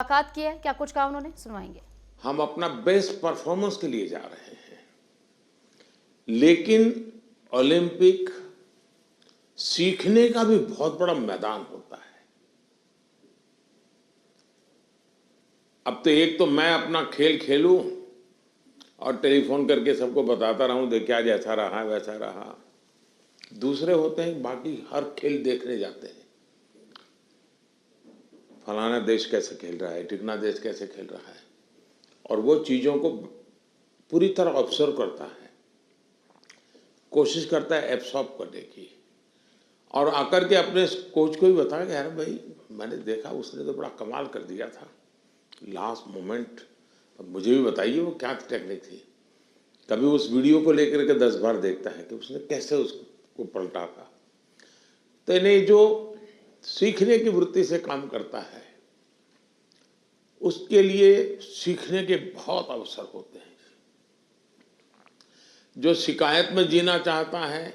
मुलाकात की है, क्या कुछ कहा उन्होंने, सुनवाएंगे। हम अपना बेस्ट परफॉर्मेंस के लिए जा रहे हैं, लेकिन ओलंपिक सीखने का भी बहुत बड़ा मैदान होता है। अब तो एक तो मैं अपना खेल खेलूं और टेलीफोन करके सबको बताता रहूं, देखिए आज ऐसा रहा वैसा रहा। दूसरे होते हैं बाकी हर खेल देखने जाते हैं, फलाना देश कैसे खेल रहा है, टिकना देश कैसे खेल रहा है, और वो चीज़ों को पूरी तरह ऑब्जर्व करता है, कोशिश करता है एब्सॉर्ब करने की, और आकर के अपने कोच को भी बताया कि अरे भाई मैंने देखा उसने तो बड़ा कमाल कर दिया था लास्ट मोमेंट, अब मुझे भी बताइए वो क्या टेक्निक थी। कभी उस वीडियो को लेकर के 10 बार देखता है कि उसने कैसे उसको पलटा था। तो इन्हें जो सीखने की वृत्ति से काम करता है उसके लिए सीखने के बहुत अवसर होते हैं। जो शिकायत में जीना चाहता है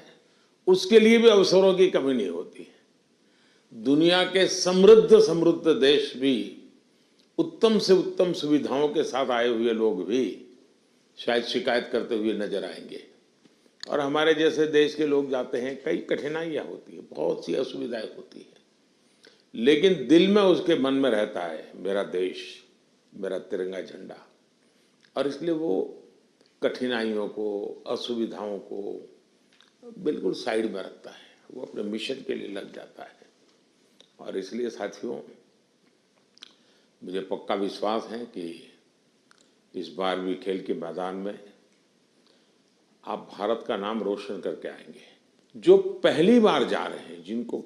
उसके लिए भी अवसरों की कमी नहीं होती है। दुनिया के समृद्ध समृद्ध देश भी उत्तम से उत्तम सुविधाओं के साथ आए हुए लोग भी शायद शिकायत करते हुए नजर आएंगे, और हमारे जैसे देश के लोग जाते हैं, कई कठिनाइयां होती है, बहुत सी असुविधाएं होती है, लेकिन दिल में उसके मन में रहता है मेरा देश, मेरा तिरंगा झंडा, और इसलिए वो कठिनाइयों को, असुविधाओं को बिल्कुल साइड में रखता है, वो अपने मिशन के लिए लग जाता है। और इसलिए साथियों, मुझे पक्का विश्वास है कि इस बार भी खेल के मैदान में आप भारत का नाम रोशन करके आएंगे। जो पहली बार जा रहे हैं, जिनको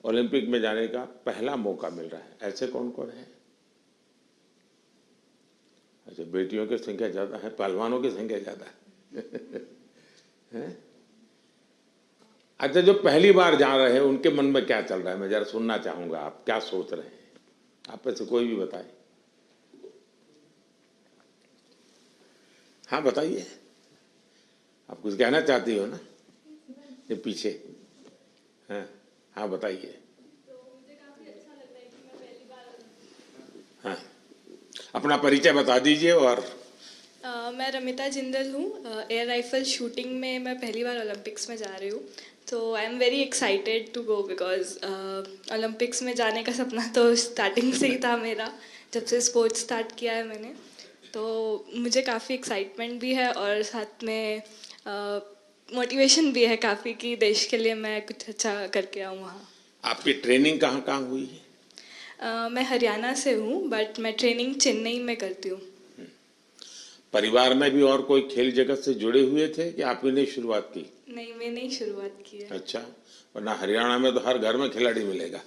ओलंपिक में जाने का पहला मौका मिल रहा है, ऐसे कौन कौन है? अच्छा, बेटियों की संख्या ज्यादा है, पहलवानों की संख्या ज्यादा है? अच्छा, जो पहली बार जा रहे हैं उनके मन में क्या चल रहा है, मैं जरा सुनना चाहूंगा, आप क्या सोच रहे हैं? आप में से कोई भी बताए। हाँ बताइए, आप कुछ कहना चाहती हो ना? ये पीछे, हाँ हाँ बताइए। हाँ, अपना परिचय बता दीजिए। और मैं रमिता जिंदल हूँ। एयर राइफल शूटिंग में मैं पहली बार ओलंपिक्स में जा रही हूँ, तो I am very excited to go because Olympics में जाने का सपना तो स्टार्टिंग से ही था मेरा, जब से स्पोर्ट्स स्टार्ट किया है मैंने। तो मुझे काफ़ी एक्साइटमेंट भी है और साथ में मोटिवेशन भी है काफ़ी कि देश के लिए मैं कुछ अच्छा करके आऊँ वहाँ। आपकी ट्रेनिंग कहाँ कहाँ हुई है? मैं हरियाणा से हूँ, बट मैं ट्रेनिंग चेन्नई में करती हूँ। परिवार में भी और कोई खेल जगत से जुड़े हुए थे कि आप ही ने शुरुआत की? नहीं, मैंने ही शुरुआत की है। अच्छा, वरना हरियाणा में तो हर घर में खिलाड़ी मिलेगा।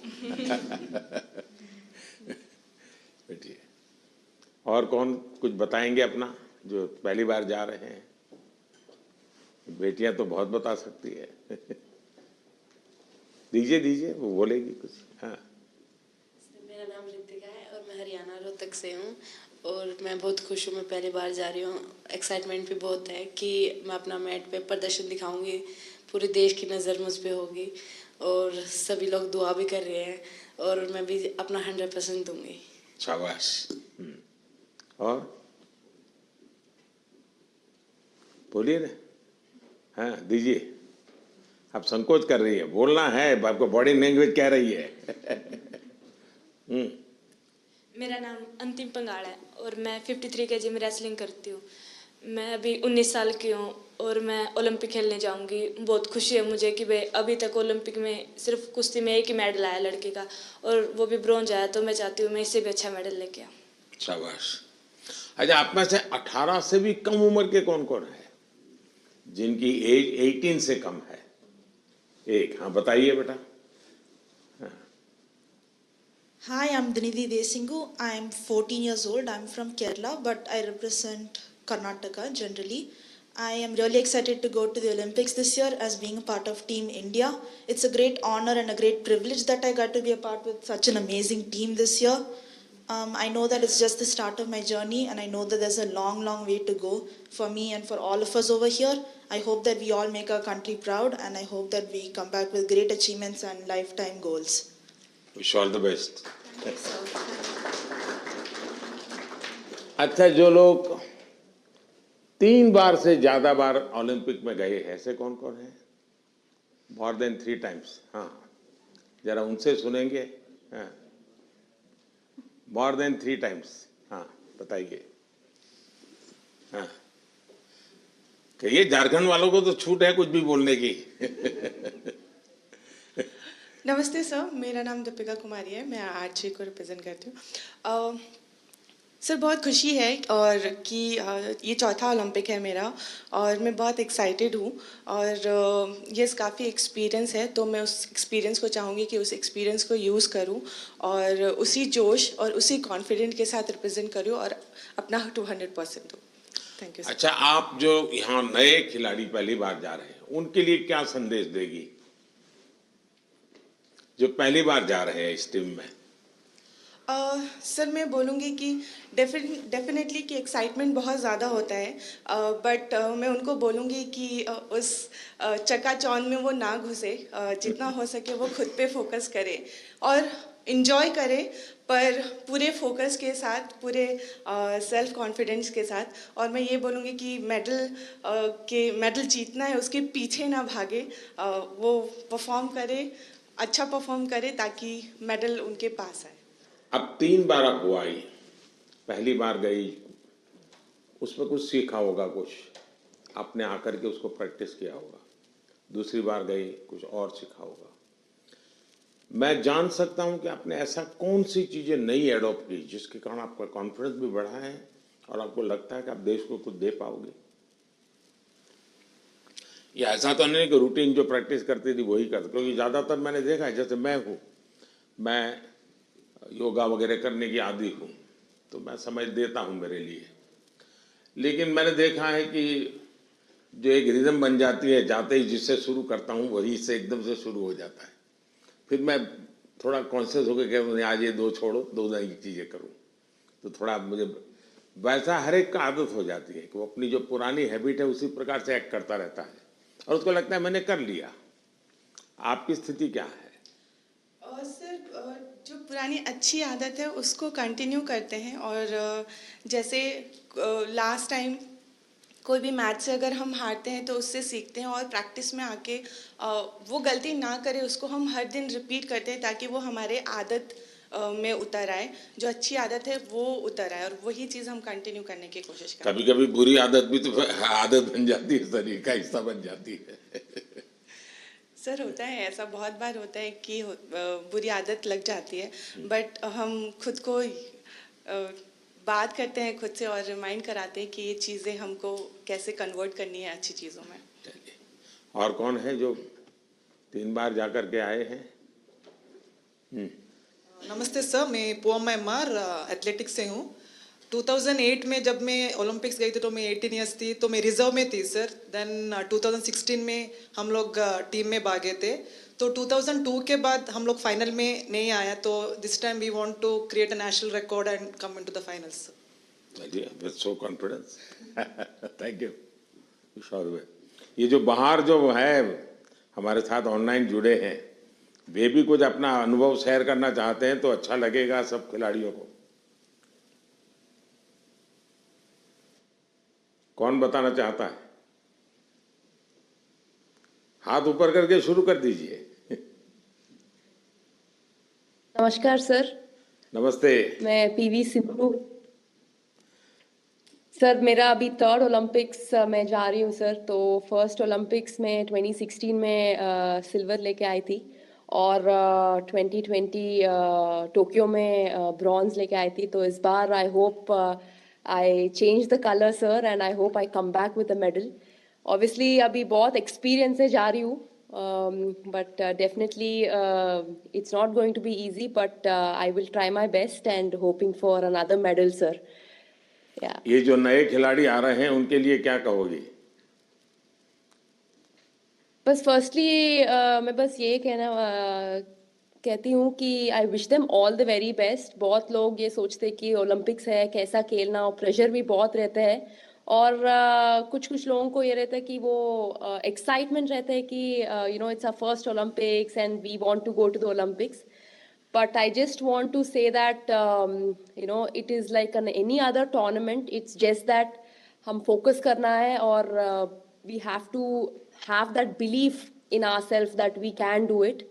बैठिए। और कौन कुछ बताएंगे अपना, जो पहली बार जा रहे हैं? बेटियां तो बहुत बता सकती है। दीजिए दीजिए, वो बोलेगी कुछ। हाँ, मेरा नाम रितिका है और मैं हरियाणा रोहतक से हूँ, और मैं बहुत खुश हूँ, मैं पहली बार जा रही हूँ। एक्साइटमेंट भी बहुत है कि मैं अपना मैट पे प्रदर्शन दिखाऊंगी, पूरे देश की नज़र मुझ पे होगी, और सभी लोग दुआ भी कर रहे हैं, और मैं भी अपना 100% दूंगी। शाबाश। और बोलिए ना। हाँ दीजिए, आप संकोच कर रही है, बोलना है, आपको बॉडी लैंग्वेज कह रही है। मेरा नाम अंतिम पंगाड़ है और मैं 53 kg में रेसलिंग करती हूँ। मैं अभी 19 साल की हूँ और मैं ओलंपिक खेलने जाऊँगी। बहुत खुशी है मुझे कि भाई अभी तक ओलंपिक में सिर्फ कुश्ती में एक ही मेडल आया लड़के का, और वो भी ब्रॉन्ज आया, तो मैं चाहती हूँ मैं इससे भी अच्छा मेडल लेके आऊँ। शाबाश। अच्छा, आप में से 18 से भी कम उम्र के कौन कौन है जिनकी एज 18 से कम है? एक, हाँ बताइए बेटा। Hi, I'm Dhinidhi Desingu. I am 14 years old. I'm from Kerala, but I represent Karnataka generally. I am really excited to go to the Olympics this year as being a part of Team India. It's a great honor and a great privilege that I got to be a part with such an amazing team this year. I know that it's just the start of my journey, and I know that there's a long, long way to go for me and for all of us over here. I hope that we all make our country proud, and I hope that we come back with great achievements and lifetime goals. Wish all the best. Thank you, sir. अच्छा, जो लोग 3 बार से ज्यादा बार Olympic में गए हैं, ऐसे कौन कौन है? More than 3 times. हाँ, जरा उनसे सुनेंगे। हाँ, मोर देन 3 टाइम्स। हाँ, बताइए। हाँ, कहिए, झारखंड वालों को तो छूट है कुछ भी बोलने की। नमस्ते सर, मेरा नाम दीपिका कुमारी है, मैं आरजे को रिप्रेजेंट करती हूँ। सर, बहुत खुशी है और कि ये चौथा ओलंपिक है मेरा और मैं बहुत एक्साइटेड हूँ और ये काफ़ी एक्सपीरियंस है, तो मैं उस एक्सपीरियंस को चाहूँगी कि उस एक्सपीरियंस को यूज़ करूँ और उसी जोश और उसी कॉन्फिडेंट के साथ रिप्रेजेंट करूँ और अपना 200% दूँ। Thank you sir. अच्छा, आप जो यहाँ नए खिलाड़ी पहली बार जा रहे हैं, उनके लिए क्या संदेश देगी, जो पहली बार जा रहे हैं इस टीम में? सर, मैं बोलूँगी कि डेफिनेटली कि एक्साइटमेंट बहुत ज़्यादा होता है, बट मैं उनको बोलूँगी कि उस चकाचौंध में वो ना घुसे, जितना हो सके वो खुद पे फोकस करे और इन्जॉय करे, पर पूरे फोकस के साथ, पूरे सेल्फ कॉन्फिडेंस के साथ। और मैं ये बोलूँगी कि मेडल जीतना है, उसके पीछे ना भागे, वो परफॉर्म करे, अच्छा परफॉर्म करे ताकि मेडल उनके पास आए। अब 3 बार आप हुआ ही, पहली बार गई, उसमें कुछ सीखा होगा, कुछ आपने आकर के उसको प्रैक्टिस किया होगा। दूसरी बार गई, कुछ और सीखा होगा। मैं जान सकता हूं कि आपने ऐसा कौन सी चीजें नई एडॉप्ट की जिसके कारण आपका कॉन्फिडेंस भी बढ़ा है और आपको लगता है कि आप देश को कुछ दे पाओगे? या ऐसा तो नहीं कि रूटीन जो प्रैक्टिस करती थी वही करते? क्योंकि ज्यादातर मैंने देखा है, जैसे मैं योगा वगैरह करने की आदी हूँ, तो मैं समय देता हूँ मेरे लिए, लेकिन मैंने देखा है कि जो एक रिदम बन जाती है, जाते ही जिससे शुरू करता हूँ वही से एकदम से शुरू हो जाता है। फिर मैं थोड़ा कॉन्शियस होकर कहता आज ये 2 छोड़ो, 2 नई चीज़ें करूँ, तो थोड़ा मुझे वैसा हर एक का आदत हो जाती है कि वो अपनी जो पुरानी हैबिट है उसी प्रकार से एक्ट करता रहता है और उसको लगता है मैंने कर लिया। आपकी स्थिति क्या है? सर, जो पुरानी अच्छी आदत है उसको कंटिन्यू करते हैं और जैसे लास्ट टाइम कोई भी मैच से अगर हम हारते हैं तो उससे सीखते हैं और प्रैक्टिस में आके वो गलती ना करें, उसको हम हर दिन रिपीट करते हैं ताकि वो हमारे आदत में उतर आए, जो अच्छी आदत है वो उतर आए और वही चीज़ हम कंटिन्यू करने की कोशिश करते हैं। कभी कभी बुरी आदत भी तो आदत बन जाती है, शरीर का हिस्सा बन जाती है। सर, होता है ऐसा, बहुत बार होता है कि बुरी आदत लग जाती है, बट हम खुद को बात करते हैं खुद से और रिमाइंड कराते हैं कि ये चीज़ें हमको कैसे कन्वर्ट करनी है अच्छी चीज़ों में। चलिए, और कौन है जो 3 बार जाकर के आए हैं? नमस्ते सर, मैं पोम एमआर एथलेटिक्स से हूँ। 2008 में जब मैं ओलंपिक्स गई थी तो मैं 18 ईयर्स थी, तो मैं रिजर्व में थी सर। देन 2016 में हम लोग टीम में भागे थे, तो 2002 के बाद हम लोग फाइनल में नहीं आया, तो this time we want to create a national record and come into the finals. चलिए, with so confidence. Thank you. Sure. ये जो बाहर जो है हमारे साथ ऑनलाइन जुड़े हैं, वे भी कुछ अपना अनुभव शेयर करना चाहते हैं तो अच्छा लगेगा सब खिलाड़ियों को। कौन बताना चाहता है? हाथ ऊपर करके शुरू कर दीजिए। नमस्कार सर। नमस्ते। मैं पीवी सिंधु। सर, मेरा अभी 3rd ओलंपिक्स में जा रही हूँ सर। तो फर्स्ट ओलंपिक्स में 2016 में सिल्वर लेके आई थी और 2020 टोक्यो में ब्रॉन्ज लेके आई थी। तो इस बार I hope I change the colour sir and I hope I come back with a medal. Obviously अभी बहुत एक्सपीरियंस से जा रही हूँ, but definitely it's not going to be easy, but I will try my best and hoping for another medal sir. Yeah. ये जो नए खिलाड़ी आ रहे हैं उनके लिए क्या कहोगी? बस फर्स्टली मैं बस ये कहती हूँ कि I wish them all the very best. बहुत लोग ये सोचते कि ओलंपिक्स है कैसा खेलना, और प्रेशर भी बहुत रहता है, और कुछ कुछ लोगों को ये रहता है कि वो एक्साइटमेंट रहता है कि you know it's a first Olympics and we want to go to the Olympics. But I just want to say that, it is like any other tournament. It's just that हम focus करना है और we have to have that belief in ourselves that we can do it.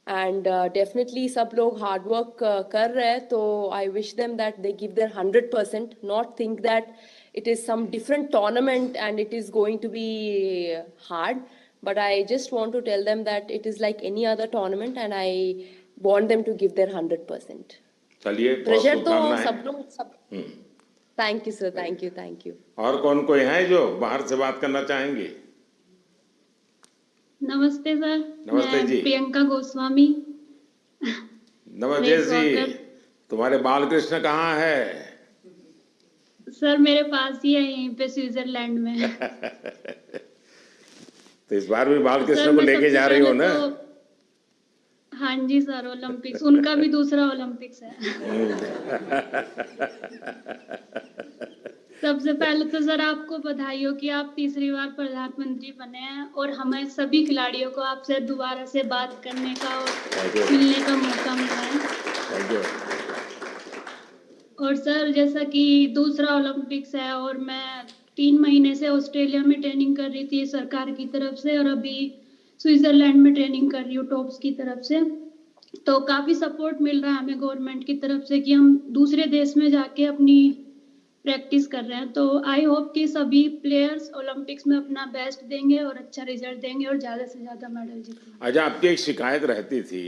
And definitely सब लोग hard work कर रहे हैं, तो I wish them that they give their 100%, not think that it is some different tournament and it is going to be hard. But I just want to tell them that it is like any other tournament and I want them to give their 100%. चलिए, बहुत pressure तो शुभकामनाएं। सब लोग सब thank you sir, thank you. और कौन कोई है जो बाहर से बात करना चाहेंगे? नमस्ते सर। नमस्ते मैं जी। प्रियंका गोस्वामी। नमस्ते जी। तुम्हारे बालकृष्ण कहाँ है? सर मेरे पास ही है, यहीं पे स्विट्जरलैंड में। तो इस बार भी सर बालकृष्ण को मैं लेके सबसे जा रही हो पहले ना? तो हाँ जी सर, ओलंपिक्स उनका भी दूसरा ओलंपिक्स है। सबसे पहले तो सर आपको बधाई हो कि आप तीसरी बार प्रधानमंत्री बने हैं और हमें सभी खिलाड़ियों को आपसे दोबारा से बात करने का और मिलने का मौका मिला है। Thank you. और सर जैसा कि दूसरा ओलंपिक्स है और मैं 3 महीने से ऑस्ट्रेलिया में ट्रेनिंग कर रही थी सरकार की तरफ से और अभी स्विट्जरलैंड में ट्रेनिंग कर रही हूँ टॉप्स की तरफ से। तो काफ़ी सपोर्ट मिल रहा है हमें गवर्नमेंट की तरफ से कि हम दूसरे देश में जाके अपनी प्रैक्टिस कर रहे हैं। तो आई होप कि सभी प्लेयर्स ओलंपिक्स में अपना बेस्ट देंगे और अच्छा रिजल्ट देंगे और ज़्यादा से ज़्यादा मेडल जीतेंगे। अच्छा, आपकी एक शिकायत रहती थी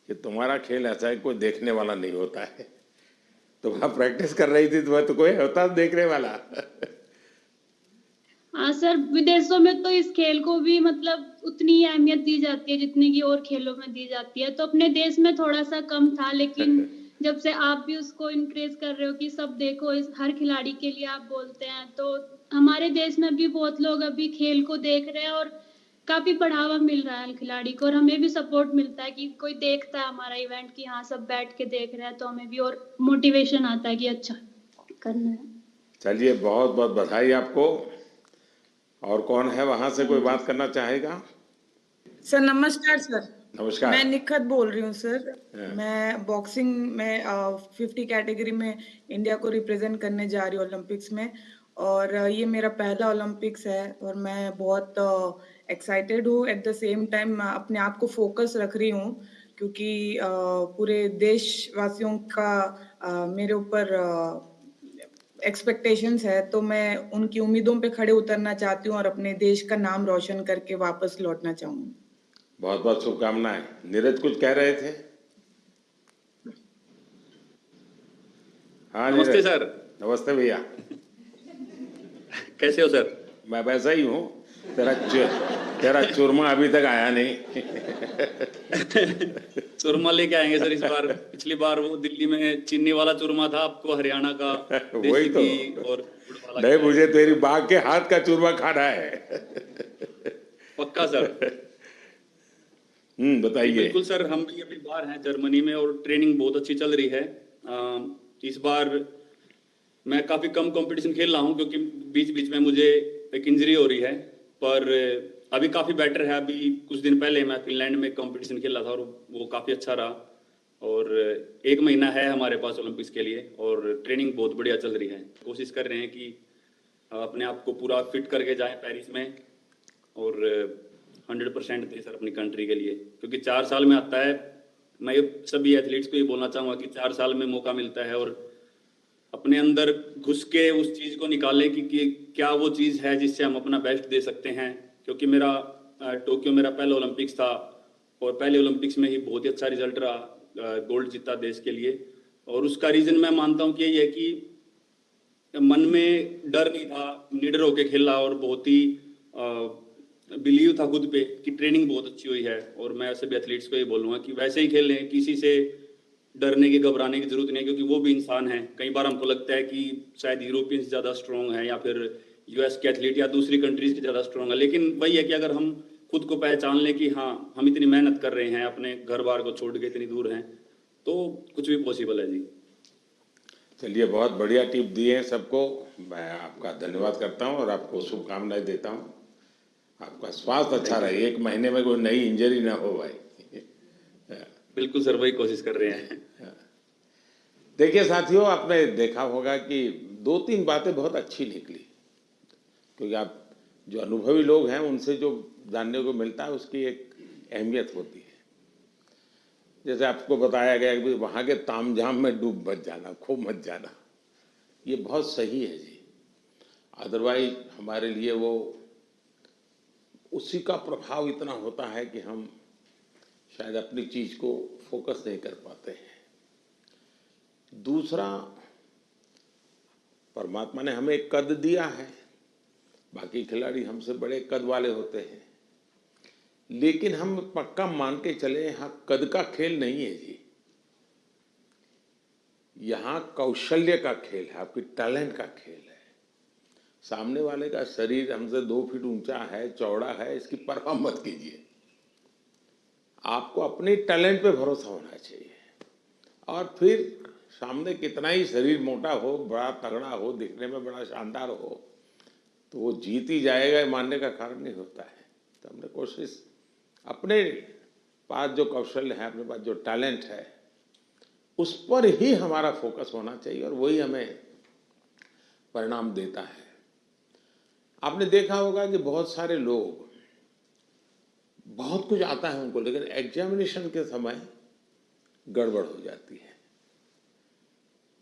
कि तुम्हारा खेल ऐसा है कोई देखने वाला नहीं होता है। तुम आप प्रैक्टिस कर रही थी तो कोई होता देखने वाला? हाँ सर, विदेशों में तो इस खेल को भी मतलब उतनी ही अहमियत दी जाती है जितनी की और खेलों में दी जाती है। तो अपने देश में थोड़ा सा कम था, लेकिन जब से आप भी उसको इनक्रेज कर रहे हो कि सब देखो, इस हर खिलाड़ी के लिए आप बोलते हैं, तो हमारे देश में भी बहुत लोग अभी खेल को देख रहे हैं और काफी बढ़ावा मिल रहा है खिलाड़ी को और हमें भी सपोर्ट मिलता है कि कोई देखता है हमारा इवेंट कि हाँ सब बैठ के देख रहे हैं, तो हमें भी और मोटिवेशन आता है कि अच्छा करना है। चलिए, बहुत बहुत बधाई आपको। और कौन है वहां से कोई बात करना चाहेगा? सर नमस्कार सर। नमस्कार। मैं निखत बोल रही हूँ सर। मैं बॉक्सिंग में 50 कैटेगरी में इंडिया को रिप्रेजेंट करने जा रही हूँ ओलंपिक्स में और ये मेरा पहला ओलंपिक्स है और मैं बहुत एक्साइटेड हूँ। एट द सेम टाइम अपने आप को फोकस रख रही हूँ क्योंकि पूरे देशवासियों का मेरे ऊपर एक्सपेक्टेशंस है, तो मैं उनकी उम्मीदों पे खड़े उतरना चाहती हूँ और अपने देश का नाम रोशन करके वापस लौटना चाहूँगी। बहुत बहुत शुभकामनाएं। नीरज कुछ कह रहे थे? हाँ नमस्ते सर। नमस्ते भैया। कैसे हो सर? मैं वैसा ही हूँ। तेरा चूरमा अभी तक आया नहीं। चूरमा लेके आएंगे सर इस बार। पिछली बार वो दिल्ली में चीनी वाला चूरमा था, आपको हरियाणा का वही तो। और नहीं, मुझे तेरी बाघ के हाथ का चूरमा खाना है। पक्का सर। बताइए। बिल्कुल सर, हम भी अभी बाहर हैं जर्मनी में और ट्रेनिंग बहुत अच्छी चल रही है। इस बार मैं काफी कम कंपटीशन खेल रहा हूँ क्योंकि बीच बीच में मुझे एक इंजरी हो रही है, पर अभी काफी बेटर है। अभी कुछ दिन पहले मैं फिनलैंड में कंपटीशन खेला था और वो काफी अच्छा रहा और 1 महीना है हमारे पास ओलंपिक्स के लिए और ट्रेनिंग बहुत बढ़िया चल रही है। कोशिश कर रहे हैं कि अपने आप को पूरा फिट करके जाएं पेरिस में और 100% दें सर अपनी कंट्री के लिए, क्योंकि 4 साल में आता है। मैं सभी एथलीट्स को ये बोलना चाहूँगा कि 4 साल में मौका मिलता है और अपने अंदर घुस के उस चीज़ को निकालें कि क्या वो चीज़ है जिससे हम अपना बेस्ट दे सकते हैं। क्योंकि मेरा टोक्यो मेरा पहला ओलंपिक्स था और पहले ओलंपिक्स में ही बहुत ही अच्छा रिजल्ट रहा, गोल्ड जीता देश के लिए। और उसका रीज़न मैं मानता हूँ कि ये है कि मन में डर नहीं था, निडर होके खेला और बहुत ही बिलीव था खुद पे कि ट्रेनिंग बहुत अच्छी हुई है। और मैं सभी एथलीट्स को ये बोलूँगा कि वैसे ही खेलें, किसी से डरने की घबराने की जरूरत नहीं है, क्योंकि वो भी इंसान है। कई बार हमको लगता है कि शायद यूरोपियंस ज़्यादा स्ट्रॉन्ग है या फिर यूएस के एथलीट या दूसरी कंट्रीज की ज़्यादा स्ट्रॉन्ग है, लेकिन वही है कि अगर हम खुद को पहचान लें कि हाँ हम इतनी मेहनत कर रहे हैं, अपने घर बार को छोड़ के इतनी दूर हैं, तो कुछ भी पॉसिबल है जी। चलिए, बहुत बढ़िया टिप दिए हैं सबको। मैं आपका धन्यवाद करता हूँ और आपको शुभकामनाएं देता हूँ। आपका स्वास्थ्य अच्छा रहे, 1 महीने में कोई नई इंजरी ना हो भाई। बिल्कुल सर, वही कोशिश कर रहे हैं। देखिए साथियों, आपने देखा होगा कि 2-3 बातें बहुत अच्छी निकली, क्योंकि आप जो अनुभवी लोग हैं उनसे जो जानने को मिलता है उसकी एक अहमियत होती है। जैसे आपको बताया गया कि वहाँ के तामझाम में डूब मत जाना, खो मत जाना, ये बहुत सही है जी। अदरवाइज हमारे लिए वो उसी का प्रभाव इतना होता है कि हम शायद अपनी चीज को फोकस नहीं कर पाते हैं। दूसरा, परमात्मा ने हमें एक कद दिया है, बाकी खिलाड़ी हमसे बड़े कद वाले होते हैं, लेकिन हम पक्का मान के चले यहाँ कद का खेल नहीं है जी, यहाँ कौशल्य का खेल है, आपकी टैलेंट का खेल है। सामने वाले का शरीर हमसे 2 फीट ऊंचा है, चौड़ा है, इसकी परवाह मत कीजिए। आपको अपने टैलेंट पे भरोसा होना चाहिए, और फिर सामने कितना ही शरीर मोटा हो, बड़ा तगड़ा हो, दिखने में बड़ा शानदार हो, तो वो जीत ही जाएगा मानने का कारण नहीं होता है। तो हमने कोशिश, अपने पास जो कौशल्य है, अपने पास जो टैलेंट है, उस पर ही हमारा फोकस होना चाहिए, और वही हमें परिणाम देता है। आपने देखा होगा कि बहुत सारे लोग, बहुत कुछ आता है उनको, लेकिन एग्जामिनेशन के समय गड़बड़ हो जाती है।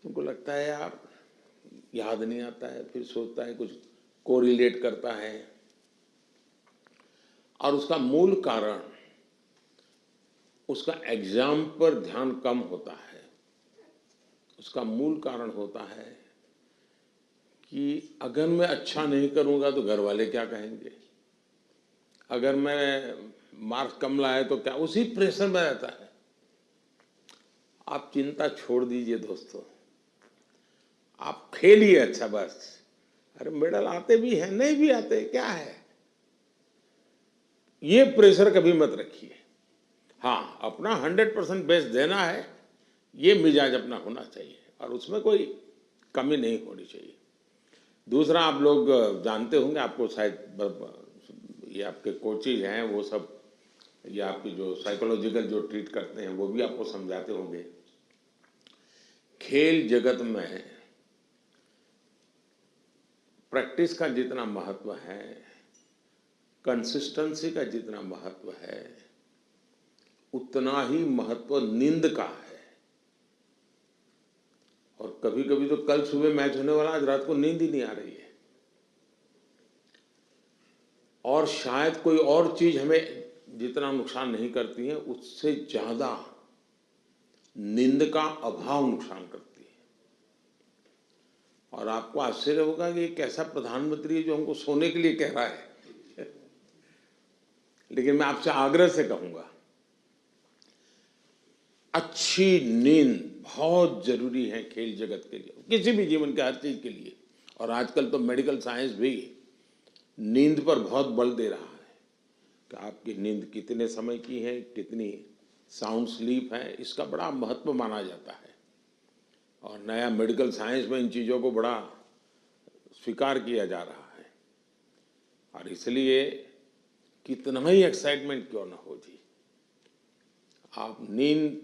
उनको लगता है यार याद नहीं आता है, फिर सोचता है, कुछ कोरिलेट करता है, और उसका मूल कारण उसका एग्जाम पर ध्यान कम होता है। उसका मूल कारण होता है कि अगर मैं अच्छा नहीं करूंगा तो घर वाले क्या कहेंगे, अगर मैं मार्क्स कम लाए तो क्या, उसी प्रेशर में रहता है। आप चिंता छोड़ दीजिए दोस्तों, आप खेलिए अच्छा बस। अरे मेडल आते भी हैं, नहीं भी आते, क्या है, ये प्रेशर कभी मत रखिए। हाँ, अपना 100% बेस्ट देना है, ये मिजाज अपना होना चाहिए, और उसमें कोई कमी नहीं होनी चाहिए। दूसरा, आप लोग जानते होंगे, आपको शायद ये आपके कोचेज हैं वो सब, या आपकी जो साइकोलॉजिकल जो ट्रीट करते हैं वो भी आपको समझाते होंगे, खेल जगत में प्रैक्टिस का जितना महत्व है, कंसिस्टेंसी का जितना महत्व है, उतना ही महत्व नींद का है। और कभी कभी तो कल सुबह मैच होने वाला, आज रात को नींद ही नहीं आ रही है, और शायद कोई और चीज हमें जितना नुकसान नहीं करती है, उससे ज्यादा नींद का अभाव नुकसान करती है। और आपको आश्चर्य होगा कि एक ऐसा प्रधानमंत्री है जो हमको सोने के लिए कह रहा है लेकिन मैं आपसे आग्रह से कहूंगा, अच्छी नींद बहुत जरूरी है खेल जगत के लिए, किसी भी जीवन के हर चीज के लिए। और आजकल तो मेडिकल साइंस भी नींद पर बहुत बल दे रहा है कि आपकी नींद कितने समय की है, कितनी साउंड स्लीप है, इसका बड़ा महत्व माना जाता है। और नया मेडिकल साइंस में इन चीज़ों को बड़ा स्वीकार किया जा रहा है, और इसलिए कितना ही एक्साइटमेंट क्यों ना हो जी, आप नींद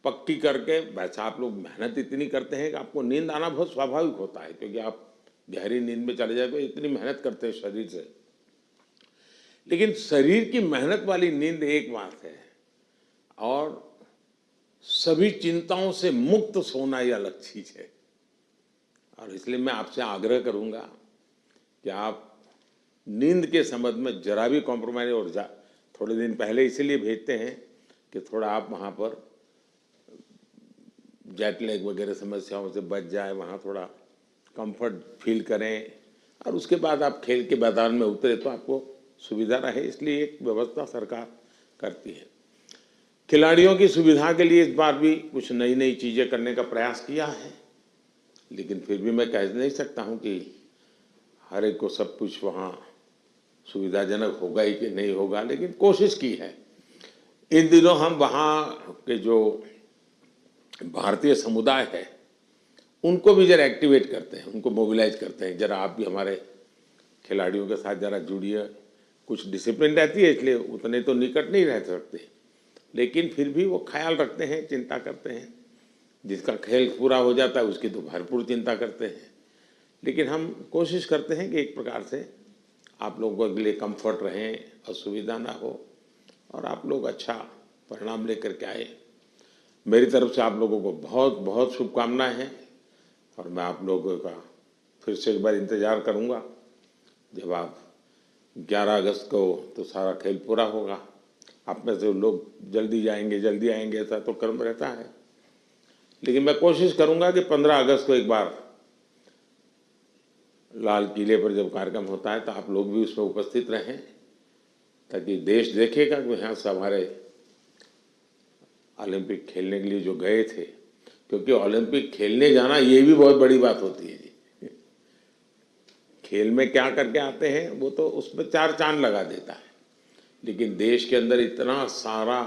पक्की करके, वैसे आप लोग मेहनत इतनी करते हैं कि आपको नींद आना बहुत स्वाभाविक होता है, क्योंकि आप गहरी नींद में चले जाए तो इतनी मेहनत करते हैं शरीर से। लेकिन शरीर की मेहनत वाली नींद एक बात है, और सभी चिंताओं से मुक्त सोना ये अलग चीज है। और इसलिए मैं आपसे आग्रह करूंगा कि आप नींद के संबंध में जरा भी कॉम्प्रोमाइज, और थोड़े दिन पहले इसीलिए भेजते हैं कि थोड़ा आप वहाँ पर जेट लैग वगैरह समस्याओं से बच जाए, वहाँ थोड़ा कंफर्ट फील करें, और उसके बाद आप खेल के मैदान में उतरे तो आपको सुविधा रहे, इसलिए एक व्यवस्था सरकार करती है। खिलाड़ियों की सुविधा के लिए इस बार भी कुछ नई नई चीज़ें करने का प्रयास किया है, लेकिन फिर भी मैं कह नहीं सकता हूँ कि हर एक को सब कुछ वहाँ सुविधाजनक होगा ही कि नहीं होगा, लेकिन कोशिश की है। इन दिनों हम वहाँ के जो भारतीय समुदाय है उनको भी जरा एक्टिवेट करते हैं, उनको मोबिलाइज करते हैं, जरा आप भी हमारे खिलाड़ियों के साथ जरा जुड़िए। कुछ डिसिप्लिन रहती है, इसलिए उतने तो निकट नहीं रह सकते, लेकिन फिर भी वो ख्याल रखते हैं, चिंता करते हैं। जिसका खेल पूरा हो जाता है उसकी तो भरपूर चिंता करते हैं। लेकिन हम कोशिश करते हैं कि एक प्रकार से आप लोगों के लिए कंफर्ट रहें, असुविधा ना हो और आप लोग अच्छा परिणाम लेकर के आए। मेरी तरफ से आप लोगों को बहुत बहुत शुभकामनाएं हैं और मैं आप लोगों का फिर से एक बार इंतज़ार करूंगा जब आप 11 अगस्त को तो सारा खेल पूरा होगा। आप में से लोग जल्दी जाएंगे, जल्दी आएंगे, ऐसा तो क्रम रहता है। लेकिन मैं कोशिश करूंगा कि 15 अगस्त को एक बार लाल किले पर जब कार्यक्रम होता है तो आप लोग भी उसमें उपस्थित रहें, ताकि देश देखेगा कि यहाँ से हमारे ओलंपिक खेलने के लिए जो गए थे, क्योंकि ओलंपिक खेलने जाना ये भी बहुत बड़ी बात होती है जी। खेल में क्या करके आते हैं वो तो उसमें 4 चांद लगा देता है, लेकिन देश के अंदर इतना सारा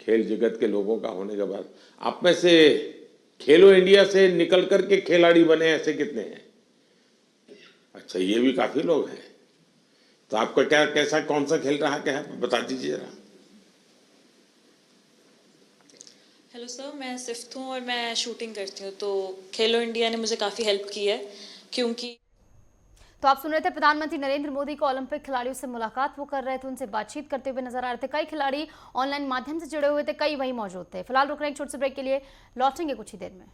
खेल जगत के लोगों का होने के बाद आप में से खेलो इंडिया से निकल कर के खिलाड़ी बने ऐसे कितने हैं? अच्छा, ये भी काफी लोग हैं। तो आपका क्या कैसा कौन सा खेल रहा क्या है बता दीजिए जरा। हेलो सर, मैं सिफ्थ हूँ और मैं शूटिंग करती हूँ। तो खेलो इंडिया ने मुझे काफ़ी हेल्प की है, क्योंकि तो आप सुन रहे थे प्रधानमंत्री नरेंद्र मोदी को ओलंपिक खिलाड़ियों से मुलाकात वो कर रहे थे, उनसे बातचीत करते हुए नजर आ रहे थे। कई खिलाड़ी ऑनलाइन माध्यम से जुड़े हुए थे, कई वहीं मौजूद थे। फिलहाल रुक रहे हैं एक छोटे से ब्रेक के लिए, लौटेंगे कुछ ही देर में।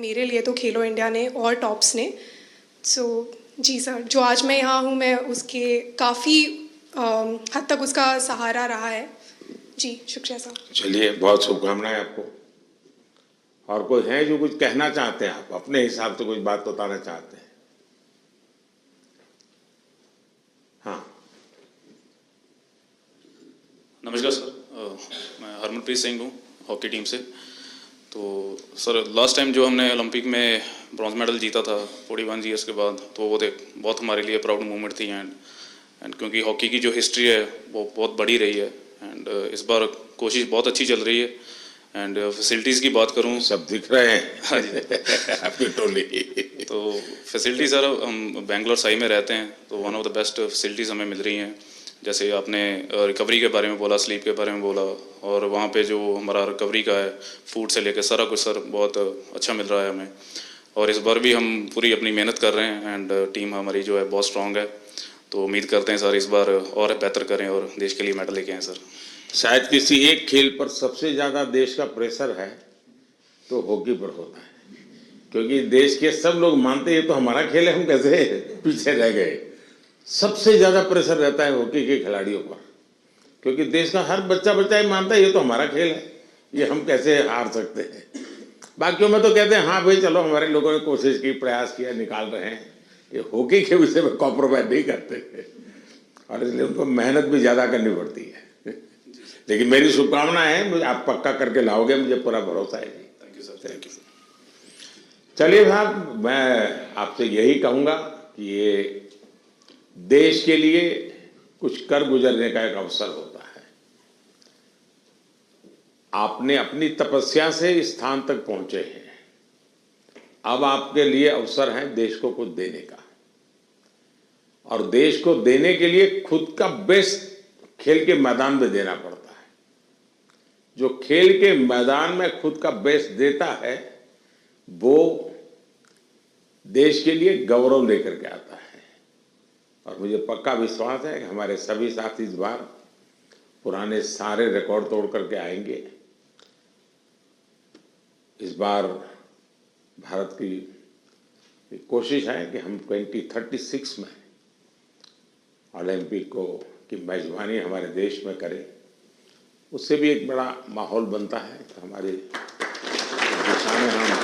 मेरे लिए तो खेलो इंडिया ने और टॉप्स ने। सो जी सर, जो आज मैं यहाँ हूँ मैं उसके काफ़ी हद तक उसका सहारा रहा है जी। शुक्रिया सर। चलिए, बहुत शुभकामनाएं आपको। और कोई है जो कुछ कहना चाहते हैं? आप अपने हिसाब से कुछ बात बताना चाहते हैं? हाँ, नमस्कार सर, मैं हरमनप्रीत सिंह हूँ हॉकी टीम से। तो सर, लास्ट टाइम जो हमने ओलंपिक में ब्रॉन्ज मेडल जीता था 41 ईयर्स के बाद, तो वो बहुत हमारे लिए प्राउड मोमेंट थी। एंड क्योंकि हॉकी की जो हिस्ट्री है वो बहुत बड़ी रही है एंड इस बार कोशिश बहुत अच्छी चल रही है। एंड फैसिलिटीज़ की बात करूँ, सब दिख रहे हैं हाँ जी आपकी टोली। तो फैसिलिटी सर, हम बेंगलोर साई में रहते हैं तो one of the best facilities हमें मिल रही हैं। जैसे आपने रिकवरी के बारे में बोला, स्लीप के बारे में बोला, और वहाँ पे जो हमारा रिकवरी का है, फूड से लेकर सारा कुछ सर बहुत अच्छा मिल रहा है हमें। और इस बार भी हम पूरी अपनी मेहनत कर रहे हैं एंड टीम हमारी जो है बहुत स्ट्रांग है। तो उम्मीद करते हैं सर इस बार और बेहतर करें और देश के लिए मेडल लेके आएँ सर। शायद किसी एक खेल पर सबसे ज़्यादा देश का प्रेशर है तो हॉकी पर होता है, क्योंकि देश के सब लोग मानते हैं तो हमारा खेल है, हम कैसे पीछे रह गए। सबसे ज़्यादा प्रेशर रहता है हॉकी के खिलाड़ियों पर, क्योंकि देश का हर बच्चा ही मानता है ये तो हमारा खेल है, ये हम कैसे हार सकते हैं। बाकियों में तो कहते हैं हाँ भाई चलो हमारे लोगों ने कोशिश की, प्रयास किया, निकाल रहे हैं। ये हॉकी के विषय में कॉम्प्रोमाइज नहीं करते और इसलिए उनको मेहनत भी ज़्यादा करनी पड़ती है। लेकिन मेरी शुभकामना है, मुझे आप पक्का करके लाओगे, मुझे पूरा भरोसा है जी। Thank you sir, thank you. चलिए साहब, मैं आपसे यही कहूँगा कि ये देश के लिए कुछ कर गुजरने का एक अवसर होता है। आपने अपनी तपस्या से इस स्थान तक पहुंचे हैं, अब आपके लिए अवसर है देश को कुछ देने का। और देश को देने के लिए खुद का बेस्ट खेल के मैदान में देना पड़ता है। जो खेल के मैदान में खुद का बेस्ट देता है वो देश के लिए गौरव लेकर के आता है। और मुझे पक्का विश्वास है कि हमारे सभी साथी इस बार पुराने सारे रिकॉर्ड तोड़ करके आएंगे। इस बार भारत की कोशिश है कि हम 2036 में ओलंपिक की मेजबानी हमारे देश में करें। उससे भी एक बड़ा माहौल बनता है। तो हमारे दिशा में हम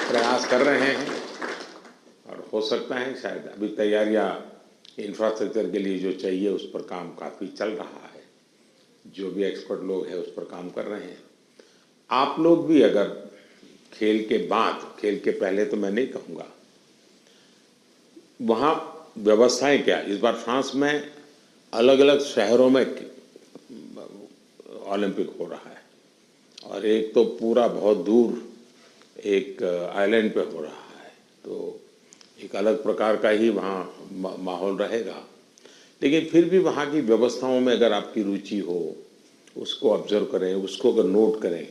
प्रयास कर रहे हैं और हो सकता है शायद अभी तैयारियां इंफ्रास्ट्रक्चर के लिए जो चाहिए उस पर काम काफ़ी चल रहा है। जो भी एक्सपर्ट लोग हैं उस पर काम कर रहे हैं। आप लोग भी अगर खेल के बाद, खेल के पहले तो मैं नहीं कहूँगा, वहाँ व्यवस्थाएं क्या, इस बार फ्रांस में अलग अलग शहरों में ओलंपिक हो रहा है और एक तो पूरा बहुत दूर एक आइलैंड पे हो रहा है, तो एक अलग प्रकार का ही वहाँ माहौल रहेगा। लेकिन फिर भी वहाँ की व्यवस्थाओं में अगर आपकी रुचि हो, उसको ऑब्जर्व करें, उसको अगर नोट करें,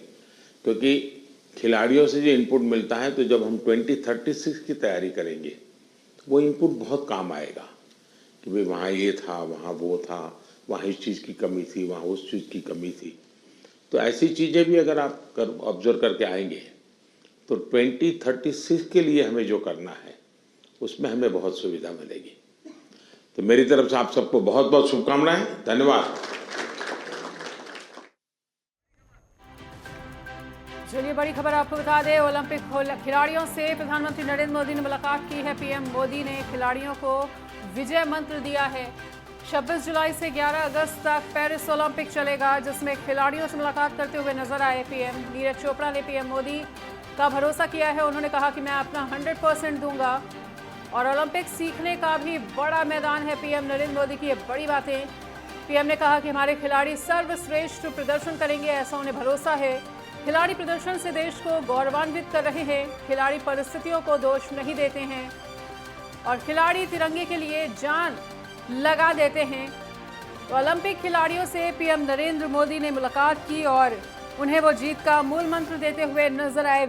क्योंकि खिलाड़ियों से जो इनपुट मिलता है, तो जब हम 2036 की तैयारी करेंगे वो इनपुट बहुत काम आएगा कि भाई वहाँ ये था, वहाँ वो था, वहाँ इस चीज़ की कमी थी, वहाँ उस चीज़ की कमी थी। तो ऐसी चीज़ें भी अगर आप ऑब्जर्व करके आएंगे तो 2036 के लिए हमें जो करना है उसमें हमें बहुत सुविधा मिलेगी। तो मेरी तरफ से आप सबको बहुत बहुत शुभकामनाएं, धन्यवाद। चलिए बड़ी खबर आपको बता दें, ओलंपिक खिलाड़ियों से प्रधानमंत्री नरेंद्र मोदी ने मुलाकात की है। पीएम मोदी ने खिलाड़ियों को विजय मंत्र दिया है। 26 जुलाई से 11 अगस्त तक पेरिस ओलंपिक चलेगा, जिसमें खिलाड़ियों से मुलाकात करते हुए नजर आए पीएम। नीरज चोपड़ा ने पीएम मोदी का भरोसा किया है। उन्होंने कहा कि मैं अपना 100% दूंगा और ओलंपिक सीखने का भी बड़ा मैदान है। पीएम नरेंद्र मोदी की ये बड़ी बातें। पीएम ने कहा कि हमारे खिलाड़ी सर्वश्रेष्ठ प्रदर्शन करेंगे, ऐसा उन्हें भरोसा है। खिलाड़ी प्रदर्शन से देश को गौरवान्वित कर रहे हैं। खिलाड़ी परिस्थितियों को दोष नहीं देते हैं और खिलाड़ी तिरंगे के लिए जान लगा देते हैं। तो ओलंपिक खिलाड़ियों से पीएम नरेंद्र मोदी ने मुलाकात की और उन्हें वो जीत का मूल मंत्र देते हुए नजर आए।